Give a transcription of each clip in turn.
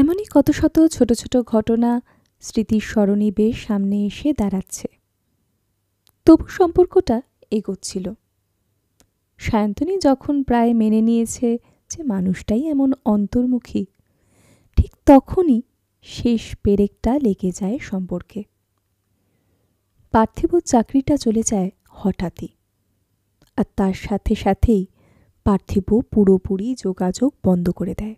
এমনই কত শত ছোট ছোট ঘটনা স্মৃতির সরণি বেশ সামনে এসে দাঁড়াচ্ছে। তবু সম্পর্কটা এগোচ্ছিল। সায়ন্তনী যখন প্রায় মেনে নিয়েছে যে মানুষটাই এমন অন্তর্মুখী, ঠিক তখনই শেষ পেরেকটা লেগে যায় সম্পর্কে। পার্থিব চাকরিটা চলে যায় হঠাৎই, আর তার সাথে সাথেই পার্থিব পুরোপুরি যোগাযোগ বন্ধ করে দেয়।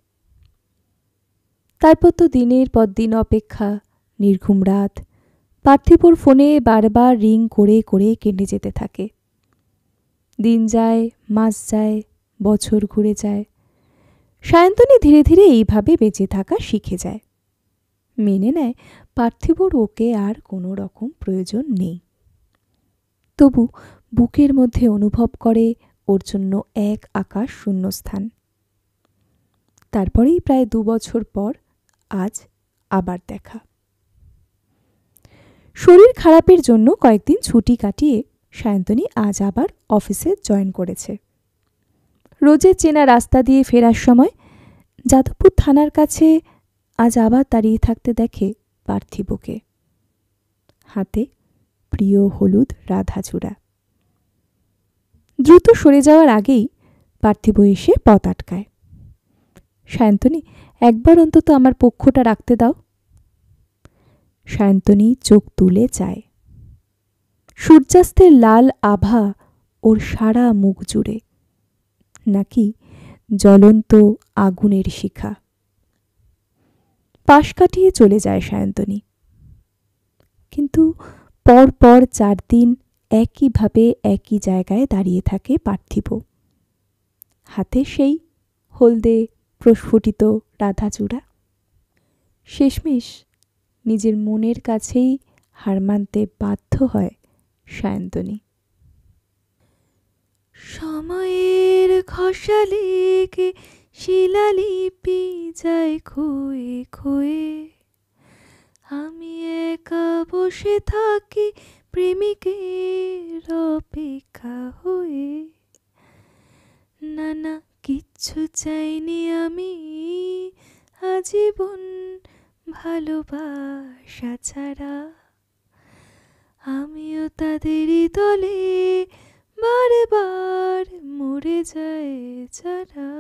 তারপর তো দিনের পর দিন অপেক্ষা, নির্ঘুম রাত, পার্থিবর ফোনে বারবার রিং করে করে কেটে যেতে থাকে। দিন যায়, মাস যায়, বছর ঘুরে যায়। সায়ন্তনী ধীরে ধীরে এইভাবে বেঁচে থাকা শিখে যায়। মেনে নেয় পার্থিবর ওকে আর কোনো রকম প্রয়োজন নেই। তবু বুকের মধ্যে অনুভব করে ওর জন্য এক আকাশ শূন্যস্থান। তারপরেই প্রায় 2 বছর পর আজ আবার দেখা। শরীর খারাপের জন্য কয়েকদিন ছুটি কাটিয়ে সায়ন্তনী আজ আবার অফিসে জয়েন করেছে। রোজের চেনা রাস্তা দিয়ে ফেরার সময় যাদবপুর থানার কাছে আজ আবার দাঁড়িয়ে থাকতে দেখে পার্থিবকে। হাতে প্রিয় হলুদ রাধাচূড়া। দ্রুত সরে যাওয়ার আগেই পার্থিব এসে পথ আটকায়। সায়ন্তনী, একবার অন্তত আমার পক্ষটা রাখতে দাও। সায়ন্তনী চোখ তুলে চায়। সূর্যাস্তের লাল আভা ওর সারা মুখ জুড়ে, নাকি জ্বলন্ত আগুনের শিখা। পাশ কাটিয়ে চলে যায় সায়ন্তনী। কিন্তু পরপর 4 দিন একইভাবে একই জায়গায় দাঁড়িয়ে থাকে পার্থিব। হাতে সেই হলদে প্রস্ফুটিত রাধাচূড়া। শেষমেশ নিজের মনের কাছেই হার মানতে বাধ্য হয় সায়ন্তনী। সময়ের ঘষা লেগে শিলালিপি যায় ক্ষয়ে ক্ষয়ে, আমি একা বসে থাকি প্রেমিকের অপেক্ষা হয়ে। না না, কিচ্ছু চাইনি আমি আজীবন ভালোবাসা ছাড়া। আমিও তাদেরই দলে বারবার মরে যায় যারা।